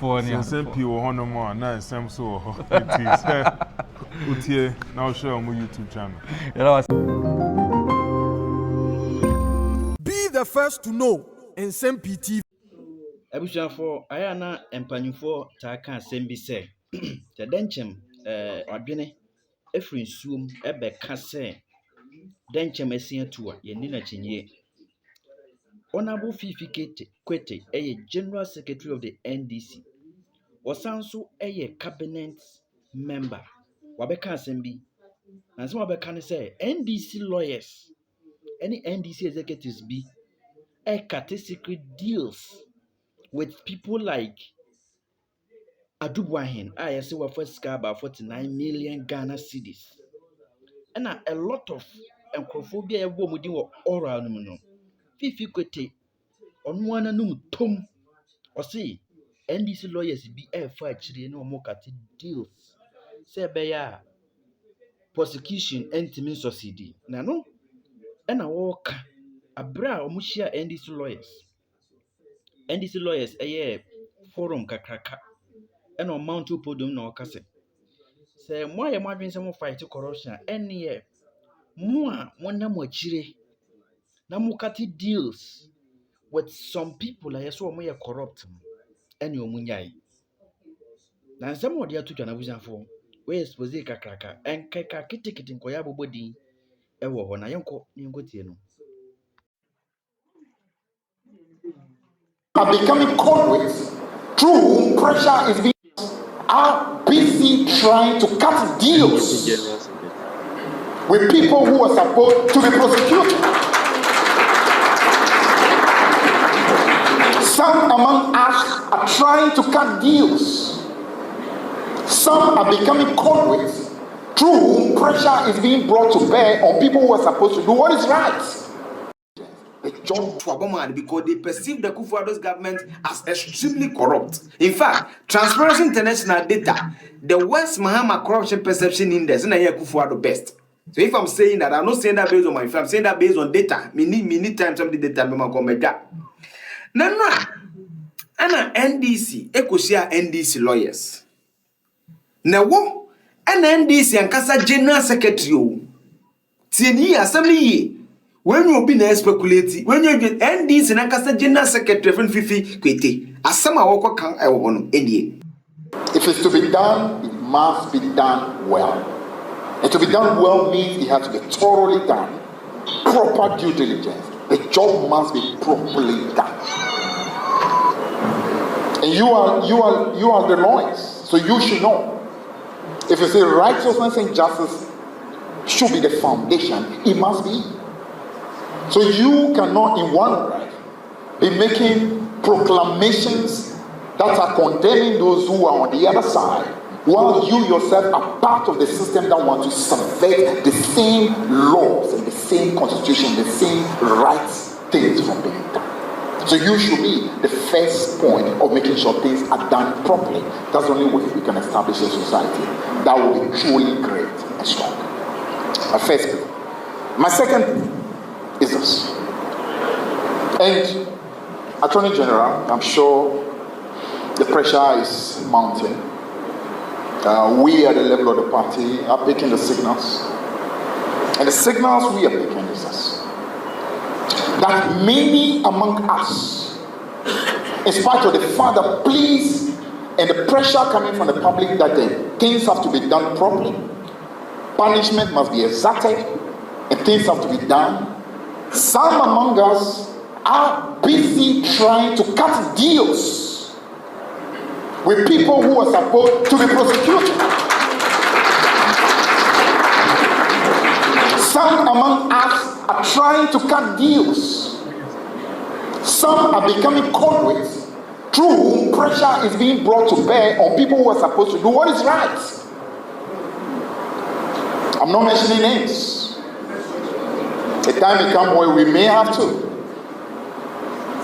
for Nsem-Pii will honor more, now Nsem so it is. Utie, now share on my YouTube channel. Be the first to know Nsem-Pii TV. Abusuafo ayana empanyufo taka asɛm bi sɛ denchem adwene efiri nsuom ɛbɛka sɛ denchem asia to a yɛni na kyinye Honorable Fiifi Kwetey General Secretary of the NDC Wasanso cabinet member wabɛka asɛm bi na sɛ wabɛka ne sɛ NDC lawyers any NDC executives bi ɛkate secret deals with people like Boahene, I say we first scar about 49 million Ghana cedis. And a lot of encophobia womudin or oral no. Fiifi Kwetey on one anum tom or see NDC lawyers be air fight chili no more deals. Say beya prosecution entimin succeed. No, and a walk a bra or mushia NDC lawyers. NDC lawyers a forum kakraka. And on Mount Podum no Cassette. Say, why am I doing some fight to corruption? Any year, more one chile. Namukati deals with some people I saw more corrupt. And your munyai. Now, some of the other two can for where's was a cracker and kaka ticket in Koyabo body. Ewo when I uncle Ningotiano. Are becoming conduits through whom pressure is being are busy trying to cut deals with people who are supposed to be prosecuted. Some among us are trying to cut deals. Some are becoming conduits through whom pressure is being brought to bear on people who are supposed to do what is right. Because they perceive the Kufuor's government as extremely corrupt. In fact, Transparency International data, the West Mahama Corruption Perception Index, and I hear Kufuor best. So if I'm saying that, I'm not saying that based on my friend, I'm saying that based on data. Many times some of the data me come that. No. And NDC, Ekosia NDC lawyers. Now, and NDC and Kasa General Secretary. Tieni assembly. When you be speculating, when you get NDC and Kasa General Secretary from Fiifi Kwetey, as some are can I want NDA. If it's to be done, it must be done well. And to be done well means it has to be thoroughly done, proper due diligence. The job must be properly done. And you are the lawyers, so you should know. If you say righteousness and justice should be the foundation, it must be. So you cannot in one breath be making proclamations that are condemning those who are on the other side, while you yourself are part of the system that wants to subvert the same laws and the same constitution, the same rights things from being done. So you should be the first point of making sure things are done properly. That's the only way we can establish a society that will be truly great and strong. My first point. My second point is this. And Attorney General, I'm sure the pressure is mounting. We at the level of the party are picking the signals. And the signals we are picking is this. That many among us, in spite of the fact that pleas and the pressure coming from the public that things have to be done properly, punishment must be exacted, and things have to be done, some among us are busy trying to cut deals with people who are supposed to be prosecuted. Some among us are trying to cut deals. Some are becoming conduits through whom pressure is being brought to bear on people who are supposed to do what is right. I'm not mentioning names. A time may come where we may have to.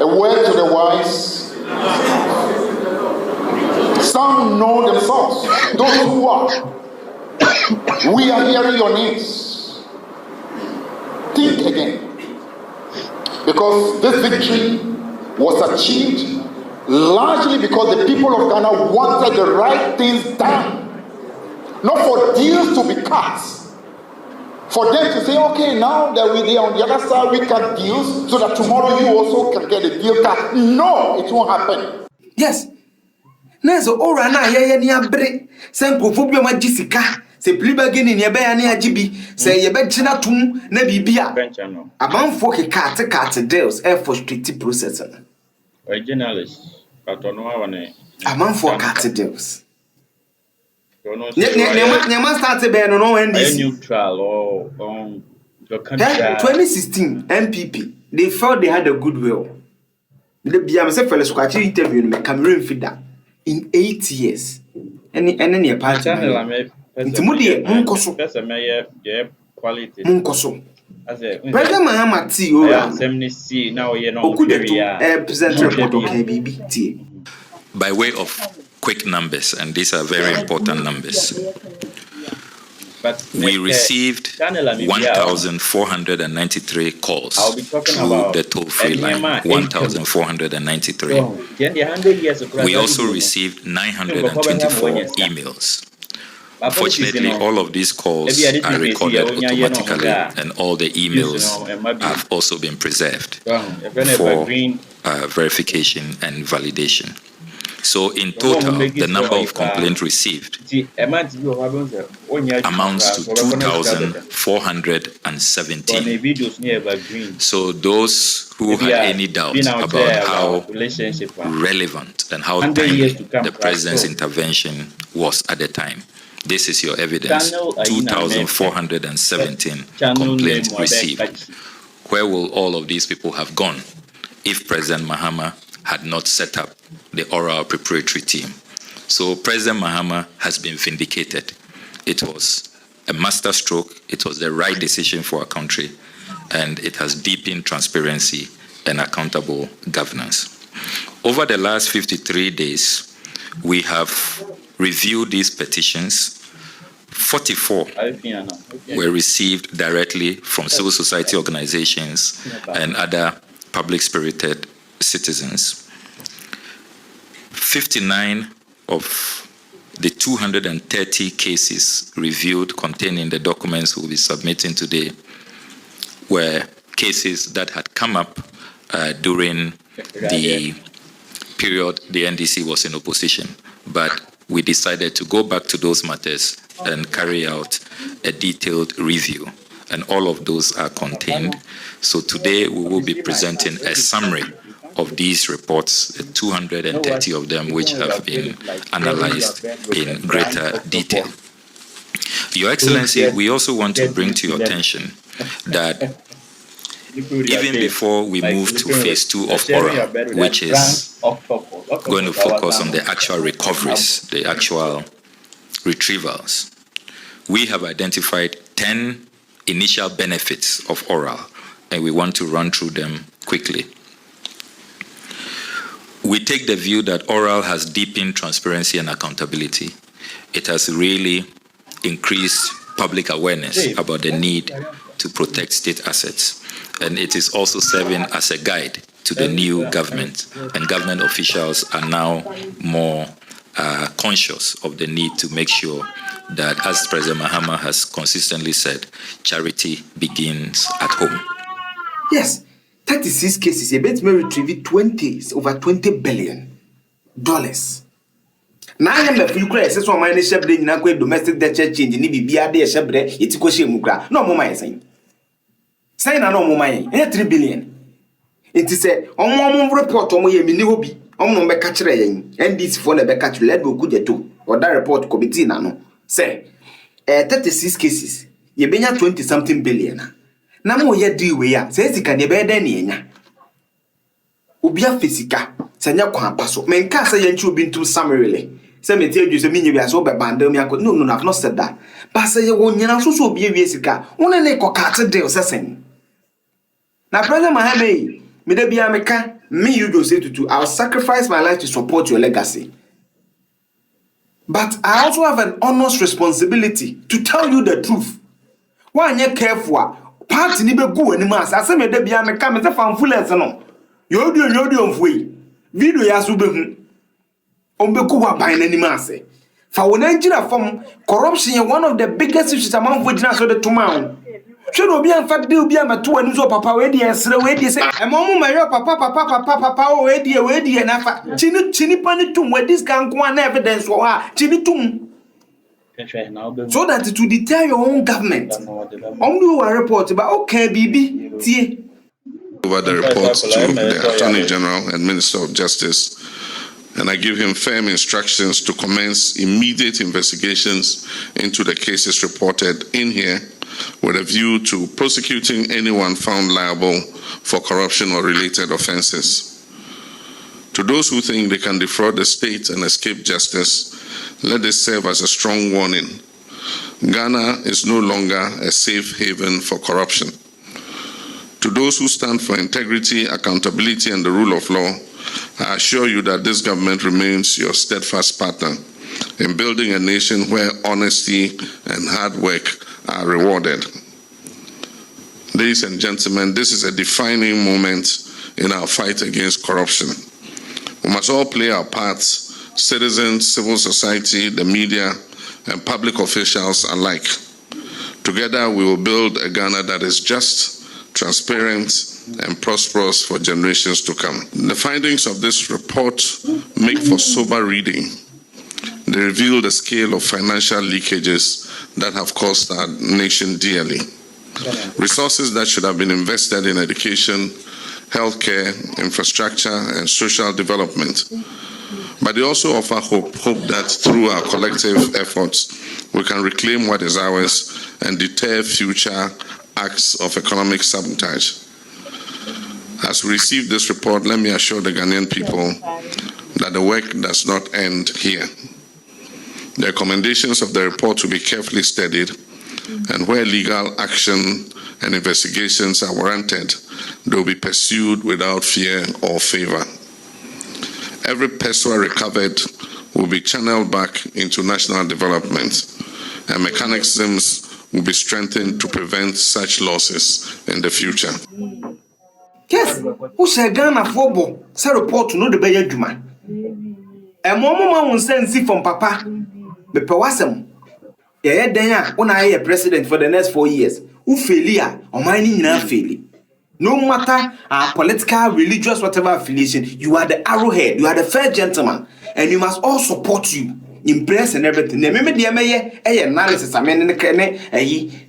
A word to the wise. Some know themselves. Those who are. We are hearing your names. Think again. Because this victory was achieved largely because the people of Ghana wanted the right things done, not for deals to be cut. For them to say, okay, now that we're on the other side, we cut deals so that tomorrow you also can get a deal cut. No, it won't happen. Yes. Nezo ora na ye ni abre. Se nkofobia ma jisika. Se pliba gini ni ebe ya ni ajibi. Se yebe gina tum na bibia. Amanfo ke kat deals e frustrated process. Journalists. Katonoa wane. Amanfo kat deals. Nyama start be no NDC. Neutral or your country. 2016 MPP. They felt they had a goodwill. The Biamse fellows quite interview me Cameroon Fida in 8 years. Any party. Intimudi Munkoso. Quality. Munkoso. President Mahama T. Nsem-Pii now you know. Present report of KBBT. By way of quick numbers, and these are very important numbers. But we received 1,493 calls through the toll-free line, 1,493. We also received 924 emails. Fortunately, all of these calls are recorded automatically, and all the emails have also been preserved for verification and validation. So in total, the number of complaints received amounts to 2,417. So those who had any doubt about how relevant and how timely the president's intervention was at the time, this is your evidence. 2,417 complaints received. Where will all of these people have gone if President Mahama had not set up the oral preparatory team? So President Mahama has been vindicated. It was a masterstroke. It was the right decision for our country, and it has deepened transparency and accountable governance. Over the last 53 days, we have reviewed these petitions. 44 were received directly from civil society organizations and other public-spirited citizens. 59 of the 230 cases reviewed containing the documents we'll be submitting today were cases that had come up during the period the NDC was in opposition. But we decided to go back to those matters and carry out a detailed review. And all of those are contained. So today we will be presenting a summary of these reports, 230 of them, which have been analyzed in greater detail. Your Excellency, we also want to bring to your attention that even before we move to phase 2 of oral, which is going to focus on the actual recoveries, the actual retrievals, we have identified 10 initial benefits of oral, and we want to run through them quickly. We take the view that oral has deepened transparency and accountability. It has really increased public awareness about the need to protect state assets. And it is also serving as a guide to the new government. And government officials are now more conscious of the need to make sure that, as President Mahama has consistently said, charity begins at home. Yes, 36 cases, you bet me retrieve over $20 billion. Now I am a few crazy, so my shepherd in a domestic debt change in the shepherd, it's question mukra. No more my saying. Saying no more my 3 billion. It is a on report on my mini hobby. On no catch NDC for the catch let go good to or that report committee nano. Say 36 cases, you been 20 something billion. Namo ye deal we ya, says he can be better than yenya. Ubia physica, Sanya Quampaso, men cast a yenchu been too summarily. Some tell you the mini as over bandom. No, I've not said that. But say you won't also be a visica, only a carter deal assassin. Now, President Mahame, me de be America, me you do say to I'll sacrifice my life to support your legacy. But I also have an honest responsibility to tell you the truth. Why you careful? Party ni be go any mass. I say me de be America, me say fan full as no. You do on way. Video ya so behu. Ombeku wa ban n'anim ase. Fa wo Nigeria form corruption is one of the biggest issues among Virginia so the tomorrow. Should obi an fact dey obi am to anu so papa we dey esre we dey say e mo ma yo papa o we dey na fa chini pani tum we this can go an evidence wo ha chini tum so that it will deter your own government. Do a report about okay bibi tie over the report to the Attorney General and Minister of Justice, and I give him firm instructions to commence immediate investigations into the cases reported in here with a view to prosecuting anyone found liable for corruption or related offenses. To those who think they can defraud the state and escape justice, let this serve as a strong warning. Ghana is no longer a safe haven for corruption. To those who stand for integrity, accountability, and the rule of law, I assure you that this government remains your steadfast partner in building a nation where honesty and hard work are rewarded. Ladies and gentlemen, this is a defining moment in our fight against corruption. We must all play our parts, citizens, civil society, the media, and public officials alike. Together, we will build a Ghana that is just, transparent, and prosperous for generations to come. The findings of this report make for sober reading. They reveal the scale of financial leakages that have cost our nation dearly. Resources that should have been invested in education, healthcare, infrastructure, and social development. But they also offer hope that through our collective efforts, we can reclaim what is ours and deter future acts of economic sabotage. As we receive this report, let me assure the Ghanaian people that the work does not end here. The recommendations of the report will be carefully studied, and where legal action and investigations are warranted, they will be pursued without fear or favor. Every peso recovered will be channeled back into national development, and mechanisms will be strengthened to prevent such losses in the future. Yes, who said Ghana football? Say report to know the Bayer Juma. A moment won't send see from Papa. The Pewasem. Yeah, then when I am president for the next 4 years, who failure or mining in failure. No matter our political, religious, whatever affiliation, you are the arrowhead, you are the fair gentleman, and you must all support you in prayers and everything. Remember the analysis, I mean,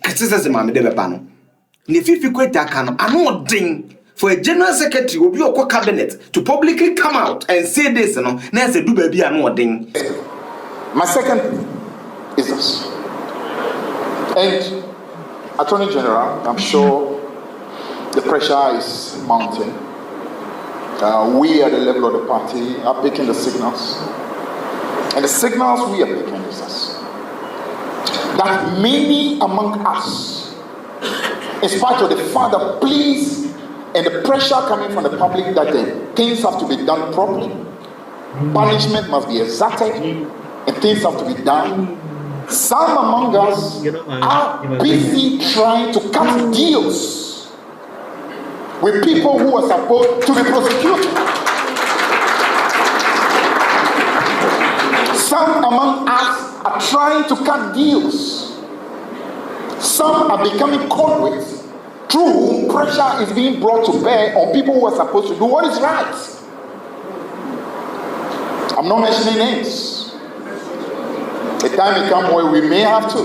criticism, I'm the Bepano. If you quit that can, I'm not ding. For a general secretary will be your cabinet to publicly come out and say this, you know, now say do baby I'm not ding. My second is this. And Attorney General, I'm sure the pressure is mounting. We at the level of the party are picking the signals. And the signals we are picking is this. That many among us, in spite of the father, please, and the pressure coming from the public that the things have to be done properly, punishment must be exacted, and things have to be done. Some among us are busy trying to cut deals with people who are supposed to be prosecuted. Some among us are trying to cut deals. Some are becoming conduits through whom pressure is being brought to bear on people who are supposed to do what is right. I'm not mentioning names. The time may come where we may have to.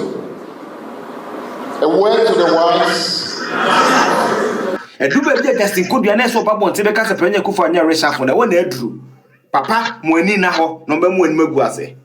A word to the wise. A do better testing could be an answer about to the Casa Pena Kufanya reshuffle. I want to do. Papa, Moeni Naho, number one Muguase.